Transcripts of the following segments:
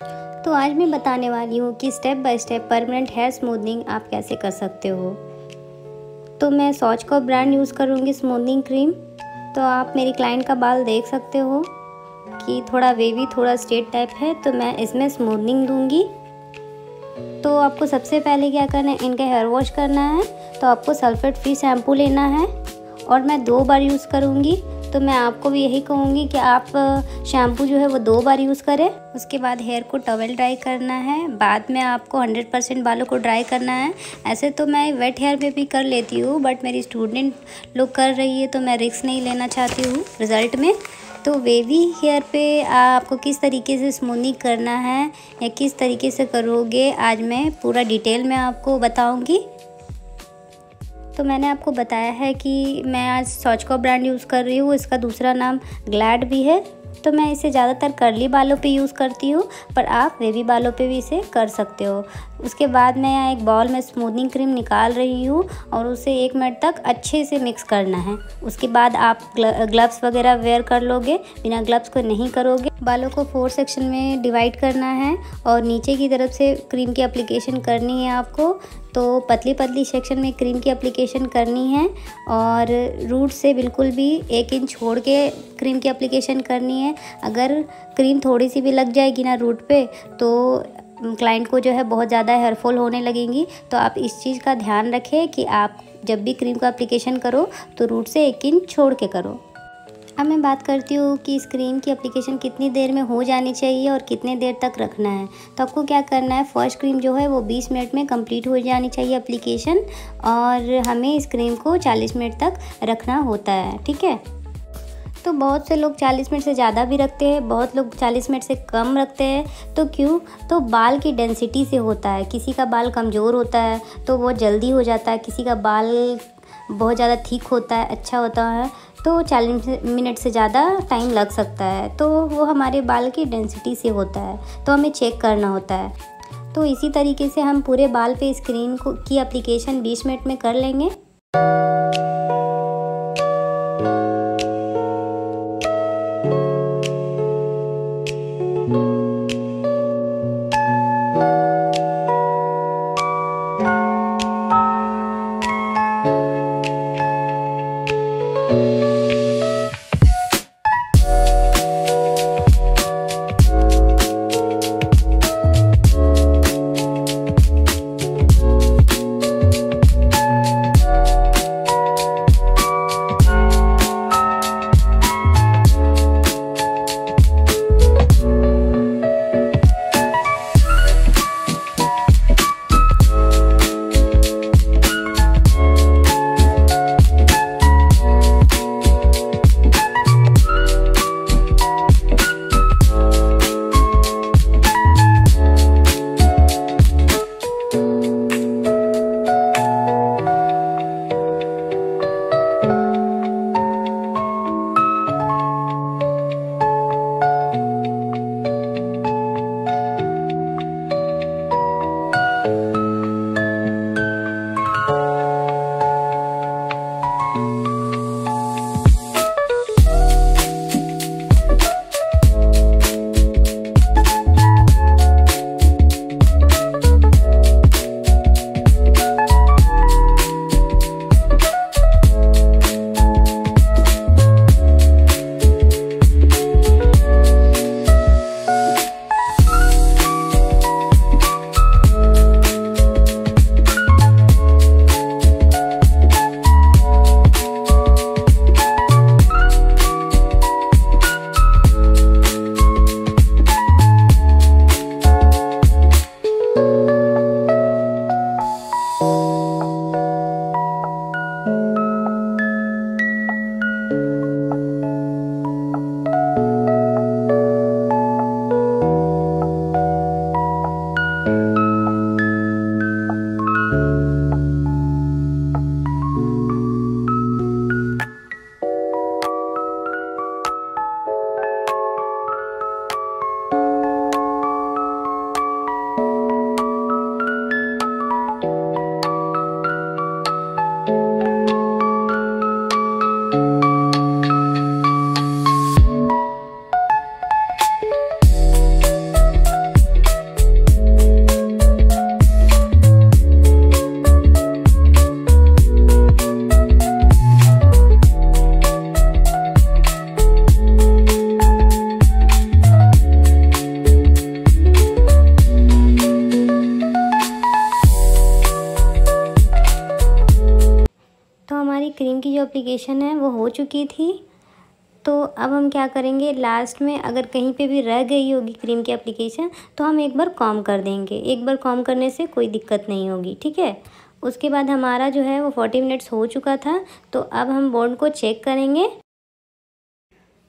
तो आज मैं बताने वाली हूँ कि step by step permanent hair smoothening आप कैसे कर सकते हो। तो मैं सॉच का ब्रांड यूज़ करूँगी स्मूथनिंग क्रीम। तो आप मेरी क्लाइंट का बाल देख सकते हो कि थोड़ा वेवी थोड़ा स्ट्रेट टाइप है, तो मैं इसमें स्मूथनिंग दूँगी। तो आपको सबसे पहले क्या करना है, इनका हेयर वॉश करना है। तो आपको सल्फेट फ्री शैम्पू लेना है और मैं 2 बार यूज़ करूँगी। तो मैं आपको भी यही कहूँगी कि आप शैम्पू जो है वो 2 बार यूज़ करें। उसके बाद हेयर को टॉवेल ड्राई करना है। बाद में आपको 100% बालों को ड्राई करना है। ऐसे तो मैं वेट हेयर पे भी कर लेती हूँ, बट मेरी स्टूडेंट लोग कर रही है तो मैं रिस्क नहीं लेना चाहती हूँ रिज़ल्ट में। तो वेवी हेयर पे आपको किस तरीके से स्मूथनिंग करना है या किस तरीके से करोगे, आज मैं पूरा डिटेल में आपको बताऊँगी। तो मैंने आपको बताया है कि मैं आज सॉच का ब्रांड यूज़ कर रही हूँ, इसका दूसरा नाम ग्लैड भी है। तो मैं इसे ज़्यादातर कर्ली बालों पे यूज़ करती हूँ, पर आप वेवी बालों पे भी इसे कर सकते हो। उसके बाद मैं यहाँ एक बाउल में स्मूथनिंग क्रीम निकाल रही हूँ और उसे 1 मिनट तक अच्छे से मिक्स करना है। उसके बाद आप ग्लव्स वगैरह वेयर कर लोगे, बिना ग्लव्स को नहीं करोगे। बालों को 4 सेक्शन में डिवाइड करना है और नीचे की तरफ से क्रीम की एप्लीकेशन करनी है आपको। तो पतली पतली सेक्शन में क्रीम की एप्लीकेशन करनी है और रूट से बिल्कुल भी 1 इंच छोड़ के क्रीम की एप्लीकेशन करनी है। अगर क्रीम थोड़ी सी भी लग जाएगी ना रूट पे, तो क्लाइंट को जो है बहुत ज़्यादा हेयर फॉल होने लगेंगी। तो आप इस चीज़ का ध्यान रखें कि आप जब भी क्रीम का एप्लीकेशन करो तो रूट से 1 इंच छोड़ के करो। अब मैं बात करती हूँ कि इस क्रीम की एप्लीकेशन कितनी देर में हो जानी चाहिए और कितने देर तक रखना है। तो आपको क्या करना है, फर्स्ट क्रीम जो है वो 20 मिनट में कंप्लीट हो जानी चाहिए एप्लीकेशन, और हमें इस क्रीम को 40 मिनट तक रखना होता है, ठीक है। तो बहुत से लोग 40 मिनट से ज़्यादा भी रखते हैं, बहुत लोग 40 मिनट से कम रखते हैं। तो क्यों? तो बाल की डेंसिटी से होता है। किसी का बाल कमज़ोर होता है तो वो जल्दी हो जाता है, किसी का बाल बहुत ज़्यादा थिक होता है, अच्छा होता है, तो 40 मिनट से ज़्यादा टाइम लग सकता है। तो वो हमारे बाल की डेंसिटी से होता है, तो हमें चेक करना होता है। तो इसी तरीके से हम पूरे बाल पे इस क्रीम की एप्लीकेशन 20 मिनट में कर लेंगे। जो एप्लीकेशन है वो हो चुकी थी। तो अब हम क्या करेंगे, लास्ट में अगर कहीं पे भी रह गई होगी क्रीम की एप्लीकेशन तो हम एक बार कॉम कर देंगे। एक बार कॉम करने से कोई दिक्कत नहीं होगी, ठीक है। उसके बाद हमारा जो है वो 40 मिनट्स हो चुका था। तो अब हम बॉन्ड को चेक करेंगे।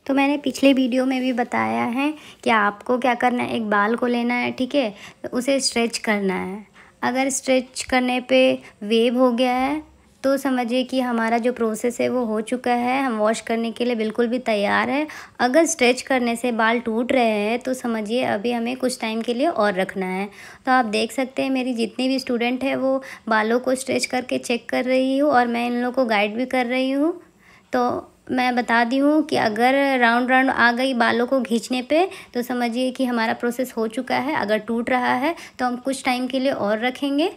तो मैंने पिछले वीडियो में भी बताया है कि आपको क्या करना है, एक बाल को लेना है, ठीक है, तो उसे स्ट्रेच करना है। अगर स्ट्रेच करने पे वेव हो गया है तो समझिए कि हमारा जो प्रोसेस है वो हो चुका है, हम वॉश करने के लिए बिल्कुल भी तैयार है। अगर स्ट्रेच करने से बाल टूट रहे हैं तो समझिए अभी हमें कुछ टाइम के लिए और रखना है। तो आप देख सकते हैं मेरी जितनी भी स्टूडेंट है वो बालों को स्ट्रेच करके चेक कर रही हूँ और मैं इन लोगों को गाइड भी कर रही हूँ। तो मैं बता दी हूँ कि अगर राउंड राउंड आ गई बालों को खींचने पे तो समझिए कि हमारा प्रोसेस हो चुका है। अगर टूट रहा है तो हम कुछ टाइम के लिए और रखेंगे।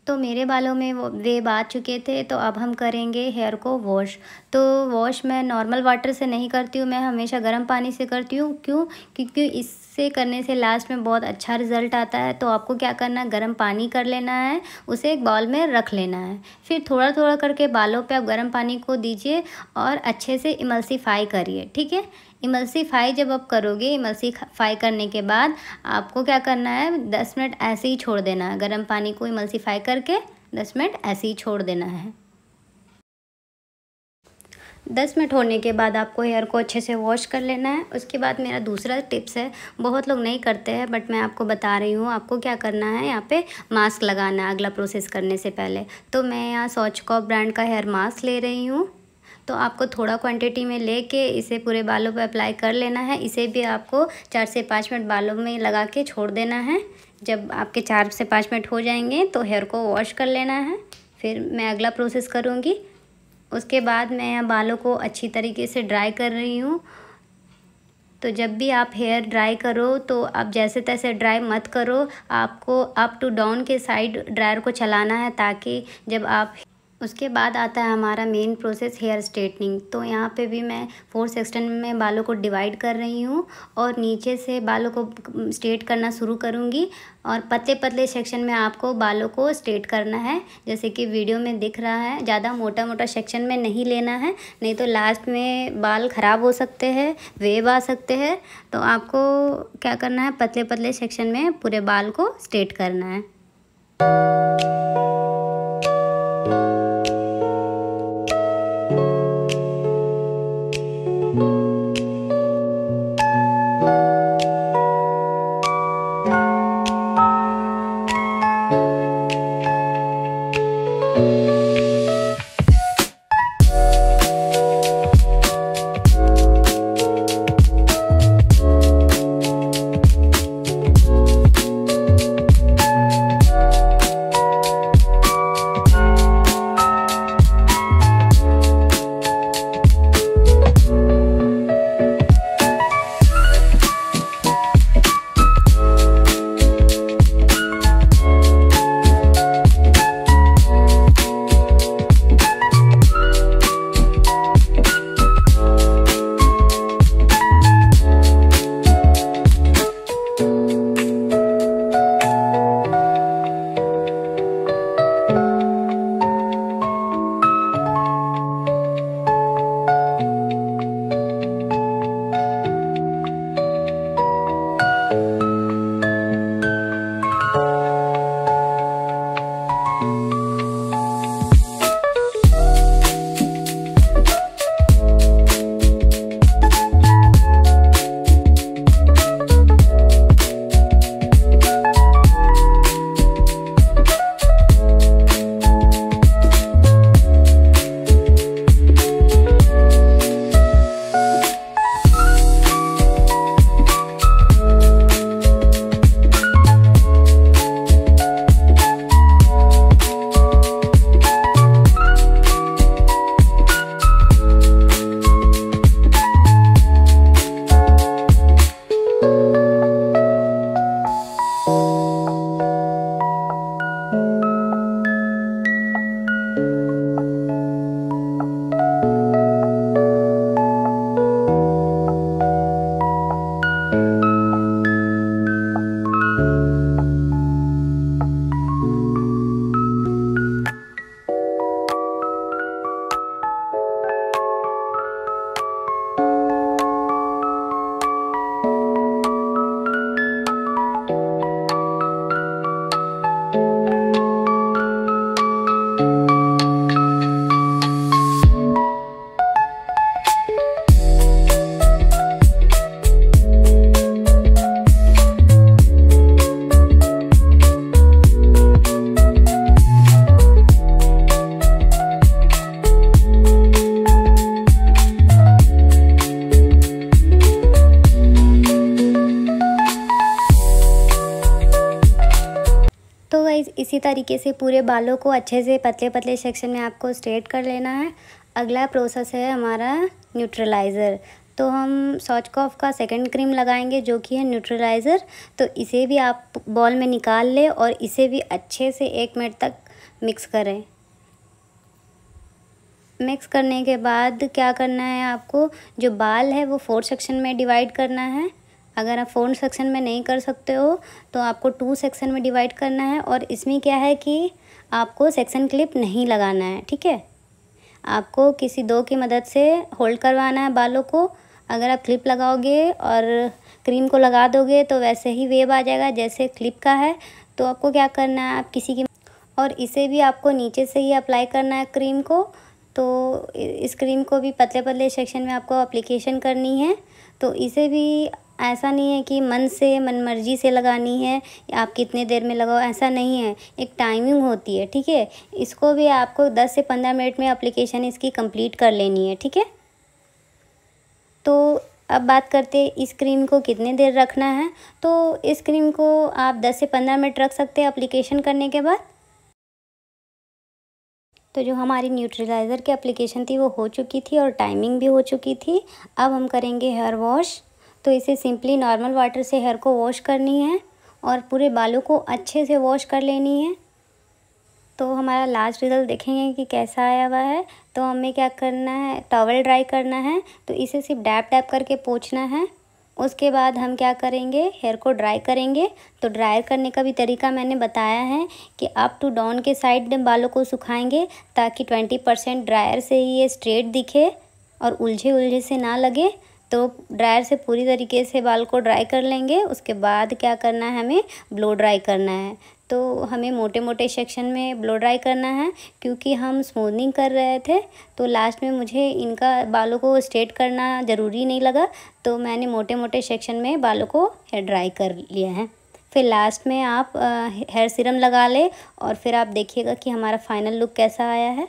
तो मेरे बालों में वो वेव आ चुके थे। तो अब हम करेंगे हेयर को वॉश। तो वॉश मैं नॉर्मल वाटर से नहीं करती हूँ, मैं हमेशा गर्म पानी से करती हूँ। क्यों? क्योंकि इससे करने से लास्ट में बहुत अच्छा रिज़ल्ट आता है। तो आपको क्या करना है, गर्म पानी कर लेना है, उसे एक बाउल में रख लेना है। फिर थोड़ा थोड़ा करके बालों पे आप गर्म पानी को दीजिए और अच्छे से इमल्सीफाई करिए, ठीक है। इमल्सीफाई जब आप करोगे, इमल्सीफाई करने के बाद आपको क्या करना है, 10 मिनट ऐसे ही छोड़ देना है। गर्म पानी को इमल्सीफाई करके 10 मिनट ऐसे ही छोड़ देना है। 10 मिनट होने के बाद आपको हेयर को अच्छे से वॉश कर लेना है। उसके बाद मेरा दूसरा टिप्स है, बहुत लोग नहीं करते हैं बट मैं आपको बता रही हूँ। आपको क्या करना है, यहाँ पे मास्क लगाना है अगला प्रोसेस करने से पहले। तो मैं यहाँ स्वॉचकॉप ब्रांड का हेयर मास्क ले रही हूँ। तो आपको थोड़ा क्वांटिटी में लेके इसे पूरे बालों पे अप्लाई कर लेना है। इसे भी आपको 4 से 5 मिनट बालों में लगा के छोड़ देना है। जब आपके 4 से 5 मिनट हो जाएंगे तो हेयर को वॉश कर लेना है। फिर मैं अगला प्रोसेस करूँगी। उसके बाद मैं यहाँ बालों को अच्छी तरीके से ड्राई कर रही हूँ। तो जब भी आप हेयर ड्राई करो तो आप जैसे तैसे ड्राई मत करो, आपको अप टू डाउन के साइड ड्रायर को चलाना है, ताकि जब आप उसके बाद आता है हमारा मेन प्रोसेस हेयर स्ट्रेटनिंग। तो यहाँ पे भी मैं 4 सेक्शन में बालों को डिवाइड कर रही हूँ और नीचे से बालों को स्ट्रेट करना शुरू करूँगी। और पतले पतले सेक्शन में आपको बालों को स्ट्रेट करना है, जैसे कि वीडियो में दिख रहा है। ज़्यादा मोटा मोटा सेक्शन में नहीं लेना है, नहीं तो लास्ट में बाल ख़राब हो सकते हैं, वेव आ सकते हैं। तो आपको क्या करना है, पतले पतले सेक्शन में पूरे बाल को स्ट्रेट करना है। इसी तरीके से पूरे बालों को अच्छे से पतले पतले सेक्शन में आपको स्ट्रेट कर लेना है। अगला प्रोसेस है हमारा न्यूट्रलाइज़र। तो हम स्वॉचकॉफ का सेकंड क्रीम लगाएंगे जो कि है न्यूट्रलाइज़र। तो इसे भी आप बॉल में निकाल लें और इसे भी अच्छे से 1 मिनट तक मिक्स करें। मिक्स करने के बाद क्या करना है, आपको जो बाल है वो 4 सेक्शन में डिवाइड करना है। अगर आप 4 सेक्शन में नहीं कर सकते हो तो आपको 2 सेक्शन में डिवाइड करना है। और इसमें क्या है कि आपको सेक्शन क्लिप नहीं लगाना है, ठीक है। आपको किसी 2 की मदद से होल्ड करवाना है बालों को। अगर आप क्लिप लगाओगे और क्रीम को लगा दोगे तो वैसे ही वेव आ जाएगा जैसे क्लिप का है। तो आपको क्या करना है, आप किसी की, और इसे भी आपको नीचे से ही अप्लाई करना है क्रीम को। तो इस क्रीम को भी पतले पतले सेक्शन में आपको एप्लीकेशन करनी है। तो इसे भी ऐसा नहीं है कि मन मर्जी से लगानी है, आप कितने देर में लगाओ, ऐसा नहीं है, एक टाइमिंग होती है, ठीक है। इसको भी आपको 10 से 15 मिनट में एप्लीकेशन इसकी कंप्लीट कर लेनी है, ठीक है। तो अब बात करते हैं इस क्रीम को कितने देर रखना है। तो इस क्रीम को आप 10 से 15 मिनट रख सकते हैं एप्लीकेशन करने के बाद। तो जो हमारी न्यूट्रलाइज़र की एप्लीकेशन थी वो हो चुकी थी और टाइमिंग भी हो चुकी थी। अब हम करेंगे हेयर वॉश। तो इसे सिंपली नॉर्मल वाटर से हेयर को वॉश करनी है और पूरे बालों को अच्छे से वॉश कर लेनी है। तो हमारा लास्ट रिज़ल्ट देखेंगे कि कैसा आया हुआ है। तो हमें क्या करना है, टॉवल ड्राई करना है। तो इसे सिर्फ डैप डैप करके पोंछना है। उसके बाद हम क्या करेंगे, हेयर को ड्राई करेंगे। तो ड्राई करने का भी तरीका मैंने बताया है कि अप टू डाउन के साइड बालों को सुखाएंगे ताकि 20% ड्रायर से ही ये स्ट्रेट दिखे और उलझे से ना लगे। तो ड्रायर से पूरी तरीके से बाल को ड्राई कर लेंगे। उसके बाद क्या करना है, हमें ब्लो ड्राई करना है। तो हमें मोटे मोटे सेक्शन में ब्लो ड्राई करना है क्योंकि हम स्मूथनिंग कर रहे थे। तो लास्ट में मुझे इनका बालों को स्ट्रेट करना ज़रूरी नहीं लगा, तो मैंने मोटे मोटे सेक्शन में बालों को हेयर ड्राई कर लिया है। फिर लास्ट में आप हेयर सीरम लगा ले और फिर आप देखिएगा कि हमारा फाइनल लुक कैसा आया है।